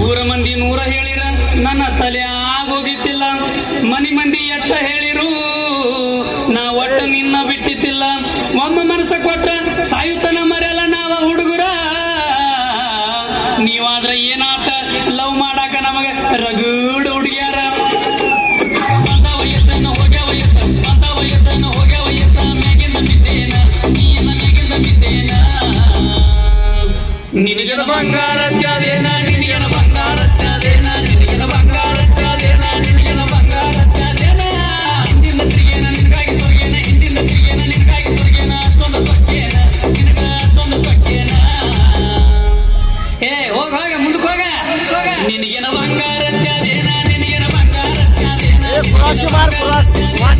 ಊರ ಮಂದಿ ನೂರ ಹೇಳಿರ ನನ್ನ ತಲೆ ಆಗೋಗಿತ್ತಿಲ್ಲ. ಮನಿ ಮಂದಿ ಎಟ್ಟ ಹೇಳಿರು ನಾ ಒಟ್ಟ ನಿನ್ನ ಬಿಟ್ಟಿದ್ದಿಲ್ಲ. ಒಮ್ಮ ಮನಸ್ಸ ಕೊಟ್ರ ಸಾಯುತನ ಮರೆಯಲ್ಲ ನಾವ ಹುಡುಗರ. ನೀವಾದ್ರ ಏನಾತ ಲವ್ ಮಾಡಾಕ ನಮಗ ರಗೂಡು ಹುಡುಗ್ಯಾರ. ಬಂದ ವಯಸ್ಸನ್ನು ಹೋಗ್ಯ ವಯಸ್ಸ, ಬಂದ ವಯಸ್ಸನ್ನು ಹೋಗ್ಯ ವಯಸ್ಸ. ಮ್ಯಾಗಿಂದ ಬಿದ್ದೇನ ನೀನ ಮ್ಯಾಗಿಂದ ಬಿದ್ದೇನ. ನಿನಗನ ಬಂಗಾರ ತ್ಯಾದೇನ, ನಿನಗನ ಬಂಗಾರ ತ್ಯಾದೇನ, ನಿನಗನ ಬಂಗಾರ ತ್ಯಾದೇನ, ನಿನಗನ ಬಂಗಾರ ತ್ಯಾದೇನ. ಹಿಂದಿನ ತಿರುಗೇನ ನಿನಗಾಗಿ ಸೊರ್ಗೇನ, ಹಿಂದಿನ ತಿರುಗೇನ ನಿನಗಾಗಿ ಸೊರ್ಗೇನ. ಅಷ್ಟೊಂದು ಸೊಕ್ಕೇನ ನಿನಗ, ಅಷ್ಟೊಂದು ಸೊಕ್ಕೇನ. ಏ ಹೋಗ ಹೋಗ ಮುಂದಕ್ಕೆ ಹೋಗ. ನಿನಗೇನ ಬಂಗಾರ ತ್ಯಾದೇನ, ನಿನಗೇನ ಬಂಗಾರ ತ್ಯಾದೇನ.